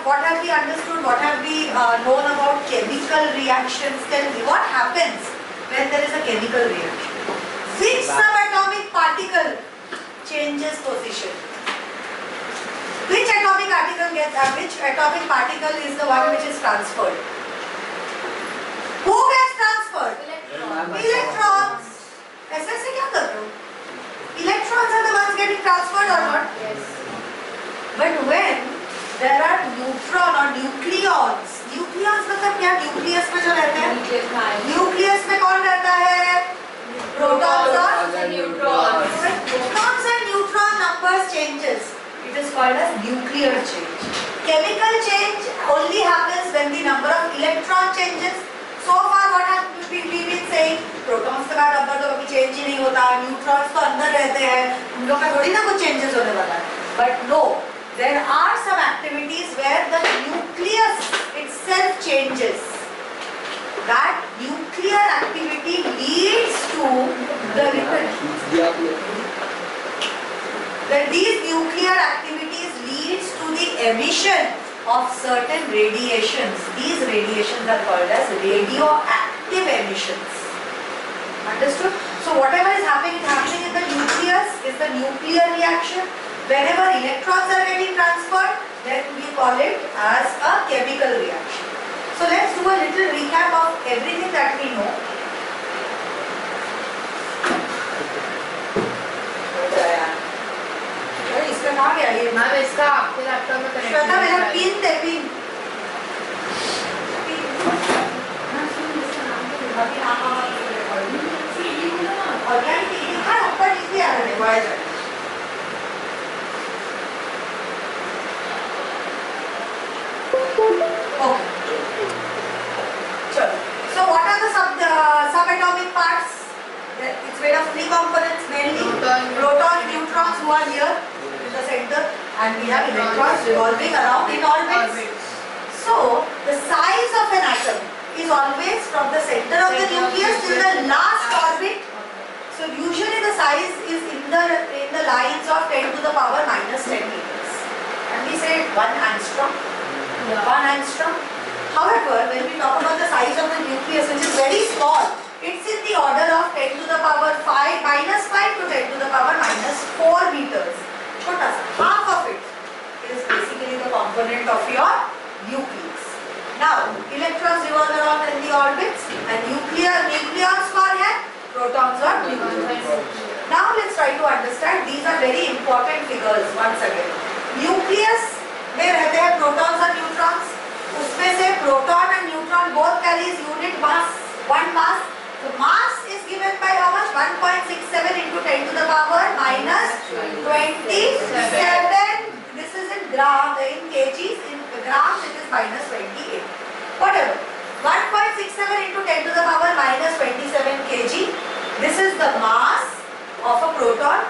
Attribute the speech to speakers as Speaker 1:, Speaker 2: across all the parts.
Speaker 1: what have we understood? What have we known about chemical reactions? Tell me, what happens when there is a chemical reaction? Which subatomic particle changes position? Which atomic particle is the one which is transferred? Who gets transferred? Electrons. ऐसे क्या कर रहे हो? Electrons are the ones getting transferred or not?
Speaker 2: Yes.
Speaker 1: But when there are neutron or nucleons मतलब क्या? Nucleus में जो रहते हैं, न्यूक्लियस में कौन रहता है? प्रोटॉन्स और neutrons. When protons and neutron numbers changes, it is called as nuclear change. Chemical change only happens when the number of electron changes. So far what have we been saying? Protons का number तो कभी change ही नहीं होता, neutrons तो अंदर रहते हैं, उन लोग का थोड़ी ना कुछ चेंजेस होने वाला है. But no, there are some activities where the nucleus itself changes. That nuclear activity leads to these nuclear activities leads to the emission of certain radiations. These radiations are called as radioactive emissions. Understood? So whatever is happening in the nucleus is the nuclear reaction. Whenever electrons are getting transferred, then we call it as a chemical reaction. So let's do a little recap of everything that we know. इसका कहाँ गया ये?
Speaker 2: Ma'am इसका आपके laptop में connect
Speaker 1: Shweta मेरा pin दे pin. अभी और क्या लिखा ऊपर लिख दिया है wise. Okay. Sure. So what are the subatomic parts? It's made of three components mainly: protons, neutrons who are here in the center, and we have electrons revolving around in orbits. So the size of an atom is always from the center of the nucleus till the last orbit. So usually the size is in the lines of 10 to the power minus 10 meters. And we say 1 angstrom. 1 angstrom. However, when we talk about the size of the nucleus, which is very small, it's in the order of 10 to the power 5 minus 5 to 10 to the power minus 4 meters. छोटा सा, half of it is basically the component of your nucleus. Now, electrons revolve around in the orbits, and nucleons कौन है? Protons और neutrons. Now let's try to understand. These are very important figures once again. Nucleus में रहते हैं protons और neutrons. उसमें से proton and neutron both carries unit mass, one mass. So mass is given by how much? 1.67 into 10 to the power minus 27. This is in grams, in kgs. In grams it is minus 28. Whatever. 1.67 into 10 to the power minus 27 kg. This is the mass of a proton.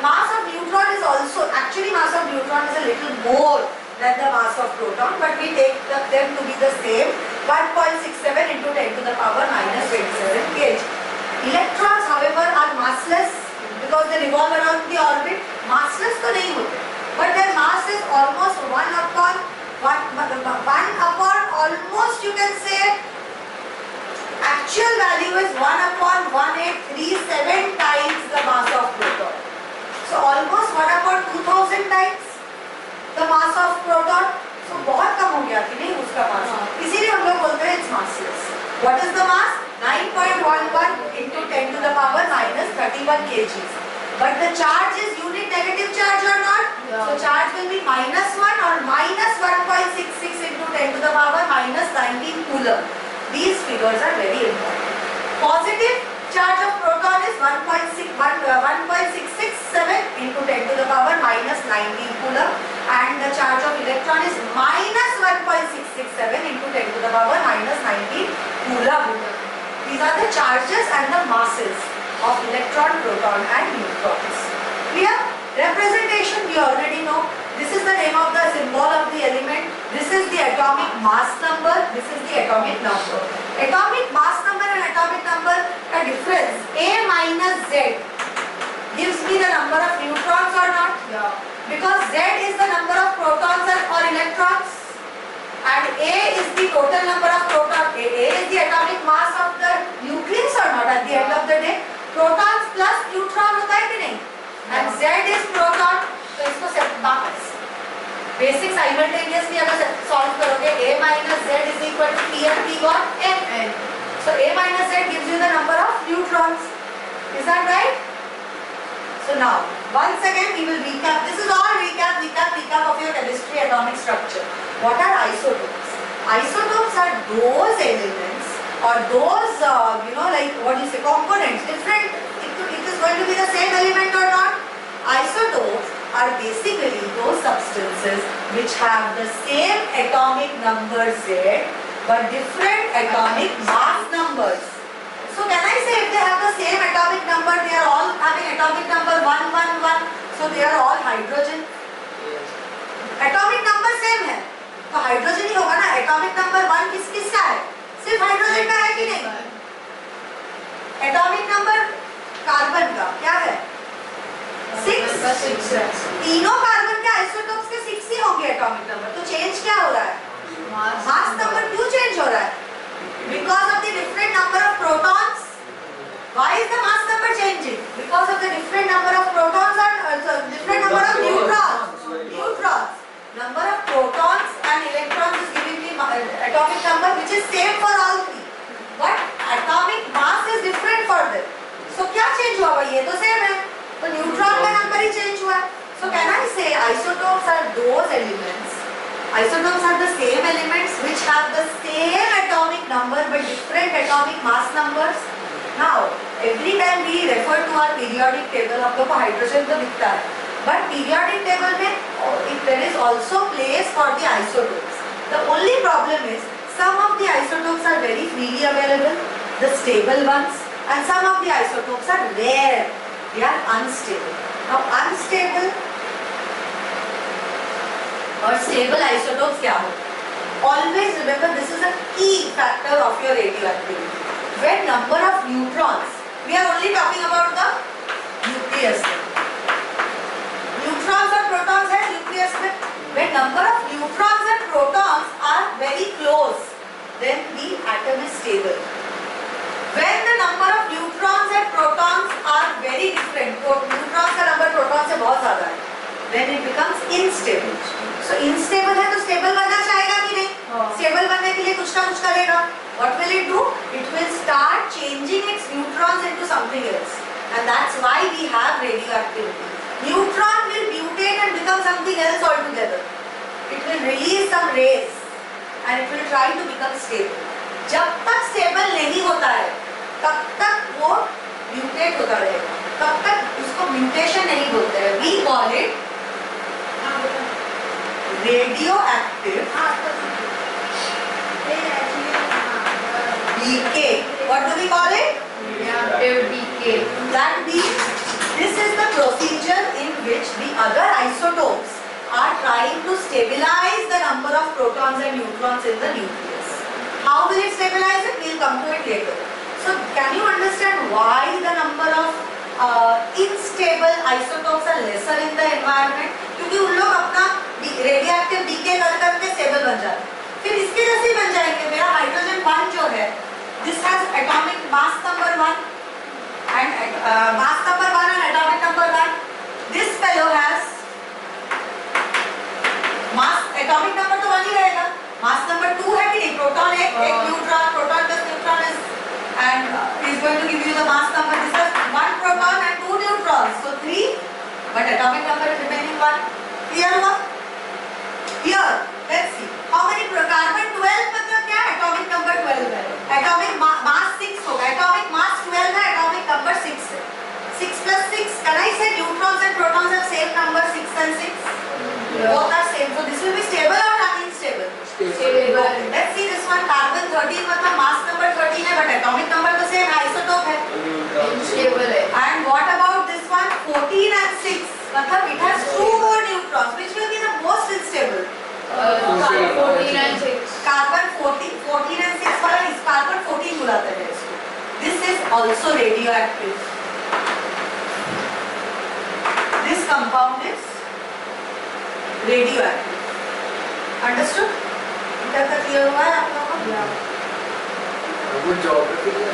Speaker 1: Mass of neutron is also, actually mass of neutron is a little more than the mass of proton, but we take them to be the same. 1.67 into 10 to the power minus 27 kg. Electrons, however, are massless because they revolve around the orbit. Massless तो नहीं होते, but their mass is almost 1 upon almost, you can say, actual value is 1 upon 1837 times the mass of proton. So almost 1 upon 2000 times the mass of proton. So बहुत कम हो गया कि नहीं उसका mass. इसीलिए हम लोग बोलते हैं it's massless. What is the mass? 9.11 into 10 to the power minus 31 kg. But the charge is unit negative charge or not? Yeah. So charge will be minus 1 or minus 1.66 into 10 to the power minus 19 coulomb. These figures are very important. Positive charge of proton is 1.667 into 10 to the power minus 19 coulomb, and the charge of electron is minus 1.667 into 10 to the power minus 19 coulomb. These are the charges and the masses of electron, proton and neutrons. Clear? Representation we already know. This is the name of the symbol of the element. This is the atomic mass number. This is the atomic number. Atomic mass number and atomic number का difference A minus Z gives me the number of neutrons or not?
Speaker 2: Yeah.
Speaker 1: Because Z is the number of protons or electrons. And A is the total number of protons. A is the atomic mass of the nucleus or not at the end of the day. Protons plus neutron होता है कि नहीं? And Z is proton. तो इसको basic simultaneously अगर solve करोगे A minus Z is equal to P and P got N. So A minus Z gives you the number of neutrons. Is that right? So now, once again we will recap. This is all recap of your chemistry atomic structure. What are isotopes? Isotopes are those elements or those, like what you say, components. Different. It is going to be the same element or not? Isotopes are basically those substances which have the same atomic number Z but different atomic mass numbers. So can I say if they have the same atomic number, they are all having atomic number 111, so they are all hydrogen. Atomic number same है, तो hydrogen ही होगा ना. Atomic number 1 किसका है? सिर्फ hydrogen का है कि नहीं? एटॉमिक नंबर कार्बन का क्या है? 6. तीनों कार्बन के आइसोटोप्स के 6 ही होंगे एटॉमिक नंबर. तो चेंज क्या हो रहा है? मास नंबर क्यों चेंज हो रहा है? Because of the different number of protons. Why is the mass number changing? Because of the different number of protons and different number of neutrons. Number of protons and electrons is giving me atomic number which is same for all three. But atomic mass is different for them. So क्या change हुआ भाई? ये तो same है. तो neutron का number ही change हुआ है. So can I say isotopes are those elements? Isotopes are the same elements which have the same atomic number but different atomic mass numbers. Now, every time we refer to our periodic table, आप लोग को hydrogen तो दिखता है, but periodic table में there is also place for the isotopes. The only problem is some of the isotopes are very freely available, the stable ones, and some of the isotopes are rare. They are unstable. Now, unstable और stable isotopes क्या हो? Always remember this is a key factor of your radioactivity. When number of neutrons, we are only talking about the nucleus. Neutrons और protons है nucleus में. When number of neutrons and protons are very close, then the atom is stable. When the number of neutrons and protons are very different, neutrons का number protons से बहुत ज़्यादा है, then it becomes unstable. So unstable है तो stable बनना चाहेगा कि नहीं? Stable बनने के लिए कुछ ना कुछ करेगा. What will it do? It will start changing its neutrons into something else, and that's why we have radioactivity. Neutron will mutate and become something else altogether. It will release some rays, and it will try to become stable. जब तक stable नहीं होता है, तब तक वो mutate होता रहेगा. तब तक उसको mutation नहीं बोलते हैं. We call it radioactive decay. What do we call it?
Speaker 2: Radioactive decay.
Speaker 1: That means this is the procedure in which the other isotopes are trying to stabilize the number of protons and neutrons in the nucleus. How will it stabilize it? We will come to it later. So can you understand why the number of unstable isotopes are lesser in the environment? क्योंकि उन लोग अपना radioactive DK कर करके stable बन जाते हैं. फिर इसके जैसे ही बन जाएंगे. मेरा हाइड्रोजन 1 जो है, this has atomic mass number 1 and mass number 1 and atomic number 1. This fellow has mass atomic number तो 1 ही रहेगा. mass number 2 है कि नहीं? प्रोटॉन एक neutron, proton plus neutron is going to give you the mass number. This has 1 proton and 2 neutrons, so 3, but atomic number is remaining 1. Clear हुआ? Here, let's see. How many carbon 12 मतलब क्या? Atomic number 12 है. Atomic mass 6 होगा. Atomic mass 12 है. Atomic number 6 है. 6 plus 6. Can I say neutrons and protons have same number 6 and 6? Both are same. So this will be stable or unstable?
Speaker 2: Stable.
Speaker 1: Let's see this one. Carbon 13 मतलब mass number 13 है, but atomic number तो same, isotope है.
Speaker 2: Unstable है.
Speaker 1: And what about this one? 14 and 6 मतलब it has 2 more neutrons, which will be the most unstable.
Speaker 2: 14 and 6.
Speaker 1: Carbon 14 and 6 वाला इस carbon 14 बुलाते हैं इसको. This is also radioactive. This compound is radioactive. Understood? It clear हुआ है आप लोगों को?
Speaker 3: वो ज्योग्राफी है।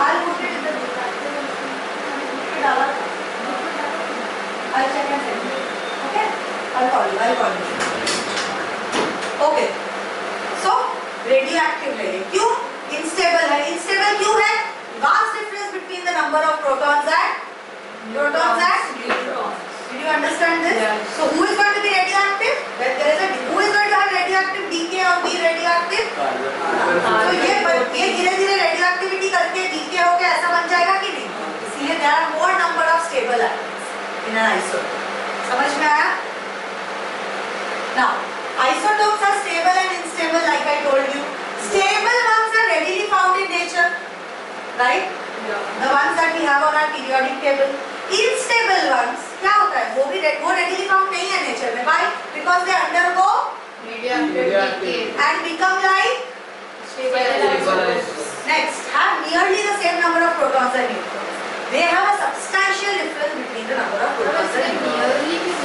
Speaker 1: I'll put it in the book. I'll check and send you. Okay? I'll call you. Okay. So radioactive है ये. क्यों? Instable है. Instable क्यों है? Vast difference between the number of protons and neutrons. Did you understand this?
Speaker 2: Yes.
Speaker 1: So who is going to be radioactive? Who is going to have radioactive decay or be radioactive? तो ये धीरे-धीरे radioactivity करके decay हो के ऐसा बन जाएगा कि नहीं? इसलिए there are more number of stable atoms in an isotope. समझ में आया? Now, isotopes are stable and unstable, like I told you. Stable ones are readily found in nature, right? The ones that we have on our periodic table. Unstable ones, क्या होता है? वो readily found नहीं है nature में. Why? Because they undergo and become like next, have nearly the same number of protons and neutrons. They have a substantial difference between the number of protons and neutrons.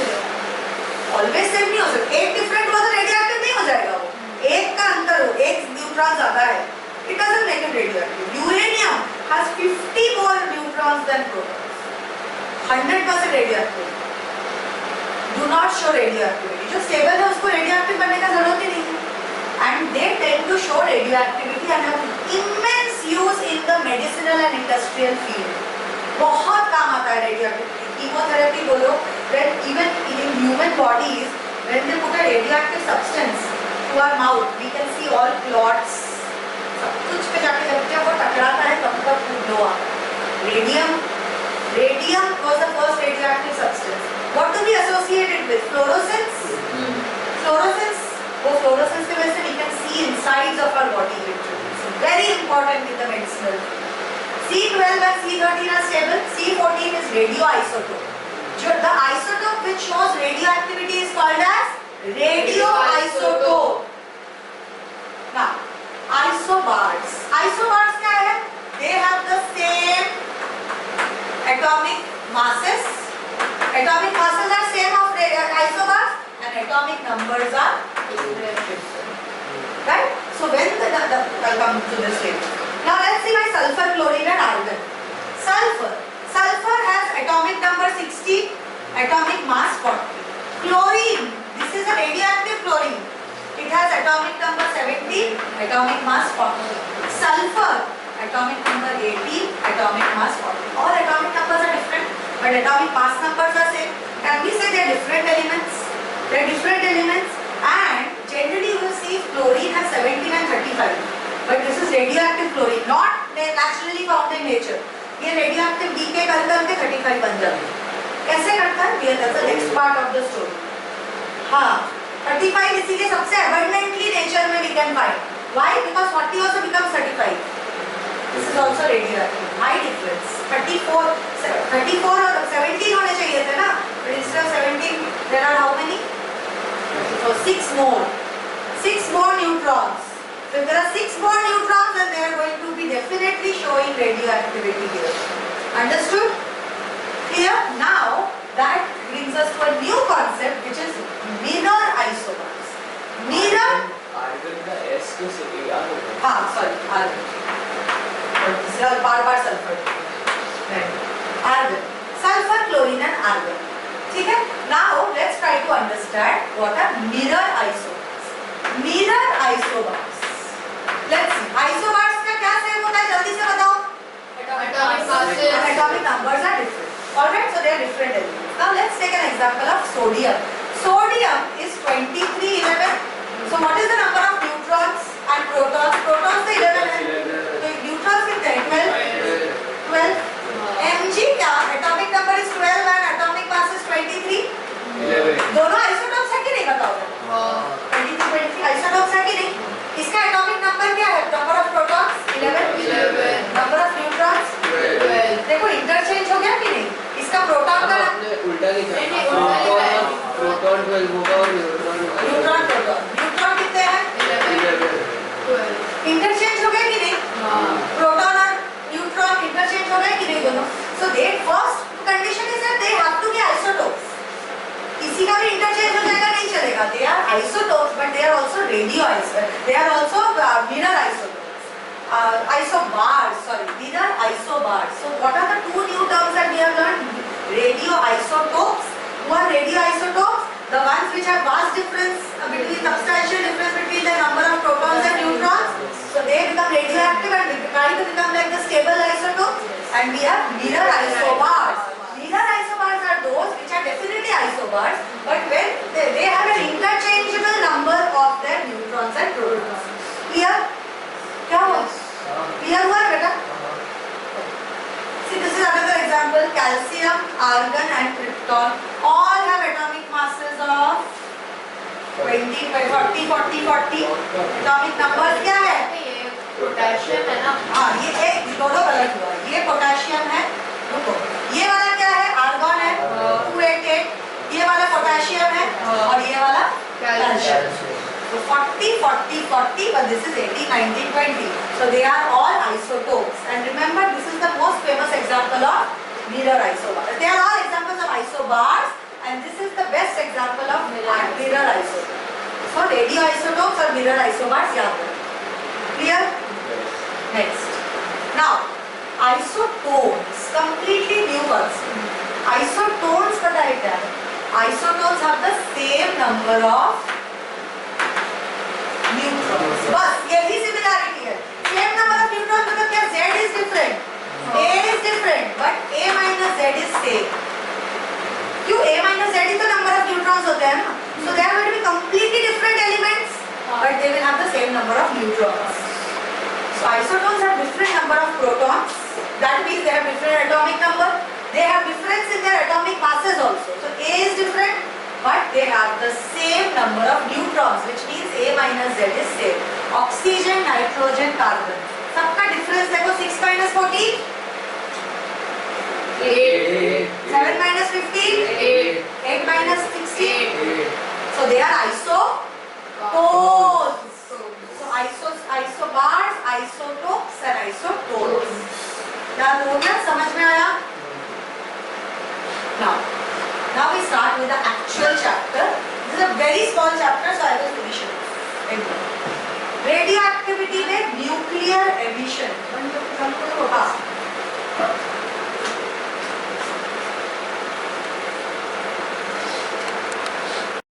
Speaker 1: Always same नहीं हो सकता. एक different हुआ तो radioactive नहीं हो जाएगा वो. एक का अंतर हो, एक न्यूट्रॉन ज्यादा है. It doesn't make it radioactive. Uranium has 50 more neutrons than protons. 100% radioactive. Do not show radioactivity. जो stable है उसको radioactive बनने का जरूरत ही नहीं है. And they tend to show radioactivity and have immense use in the medicinal and industrial field. बहुत काम आता है radioactivity. Chemotherapy बोलो, when even in human bodies, when they put a radioactive substance to our mouth, we can see all clots. सब कुछ पे जाके जब वो टकराता है तब तक फ्लो आता है. Radium was the first radioactive substance. What do we associate it with? Fluorescence. Fluorescence. वो fluorescence की वजह से we can see insides of our body literally. So very important in the medicinal. C12 and C13 are stable. C14 is radioisotope. The isotope which shows radioactivity is called as radioisotope. Now, isobars. Isobars क्या है? They have the same atomic masses. Atomic masses are same of isobars and atomic numbers are different. Right? So when I'll come to this later. Now let's see my sulfur, chlorine and argon. Sulfur has atomic number 60, atomic mass 40. Chlorine, this is a radioactive chlorine. It has atomic number 70, atomic mass 40. Sulfur, atomic number 18, atomic mass 40. All atomic numbers are different, but atomic mass numbers are same. Can we say they are different elements? They are different elements, and generally you will see chlorine has 17 and 35. But this is radioactive chlorine, not naturally found in nature. ये radioactive decay कर करके 35 बन जाता है. कैसे करता है? That's the next part of the story. हाँ, 35 इसीलिए सबसे abundantly nature में we can find. Why? Because 40 also becomes 35. This is also radioactive. High difference. 34 और 17 होने चाहिए थे ना? But instead of 17, there are how many? So 6 more neutrons. So if there are 6 more neutrons, then they are going to be definitely showing radioactivity here. Understood? Clear? Now that brings us to a new concept, which is mirror isobars. Mirror.
Speaker 3: Argon का S तो सही याद होगा.
Speaker 1: हाँ, sorry, argon. Bar sulfur. Argon. Sulfur, chlorine and argon. ठीक है? Now let's try to understand what are mirror isobars. Mirror isobars. Let's see. Isobars का क्या same होता है? जल्दी से बताओ.
Speaker 2: Atomic masses.
Speaker 1: Atomic numbers are different. Alright, so they are different elements. Now let's take an example of sodium. Sodium is 2311. So what is the number of neutrons and protons? Protons तो 11 है. तो neutrons कितने हैं? 12. Mg क्या? Atomic number is 12 and atomic mass is 23.
Speaker 3: 11.
Speaker 1: दोनों isotopes है कि नहीं बताओ? 23 isotopes है कि नहीं? इसका atomic number क्या है? Number of protons 11. Number of neutrons 12. देखो इंटरचेंज हो गया कि नहीं? इसका प्रोटॉन का radioisotopes. They are also mirror isotopes. Isobars, sorry, mirror isobars. So what are the two new terms that we have learned? Radioisotopes. Who are radioisotopes? The ones which have vast difference substantial difference between the number of protons and neutrons. So they become radioactive and try to become like the stable isotopes. And we have mirror isobars. Mirror isobars are those which are definitely isobars, but when they have an interchangeable number of their neutrons and protons. Clear? क्या हुआ? Clear हुआ बेटा? See, this is another example. Calcium, argon and krypton all have atomic masses of 20, 40, 40, 40. Atomic numbers क्या है?
Speaker 2: Potassium है ना?
Speaker 1: हाँ, ये एक दोनों गलत हुआ. ये पोटेशियम है. रुको. ये वाला क्या है? आर्गन है. 288. ये वाला पोटेशियम है और ये वाला calcium. So 40, 40, 40, but this is 18, 19, 20. So they are all isotopes. And remember, this is the most famous example of mirror isobars. They are all examples of isobars, and this is the best example of mirror isotopes. So radioisotopes or mirror isobars, याद रखो. Clear? Next. Now, isotones, completely new concept. Isotones पता है क्या है? Isotones have the same number of neutrons. बस यही similarity है. Same number of neutrons मतलब क्या? Z is different, A is different, but A minus Z is same. क्यों? A minus Z is the number of neutrons होते हैं ना? So they are going to be completely different elements, but they will have the same number of neutrons. So isotones have different number of protons. That means they have different atomic number. They have difference in their atomic masses also. So A is different, but they have the same number of neutrons, which means A minus Z is same. Oxygen, nitrogen, carbon. सबका difference देखो 6 minus 14,
Speaker 2: 8.
Speaker 1: 7 minus 15,
Speaker 2: 8.
Speaker 1: 8 minus 16. So they are isotones. So isobars, isotopes and isotones. क्या हो गया? समझ में आया? Now we start with the actual chapter. This is a very small chapter, so I will finish it. Radioactivity में nuclear emission.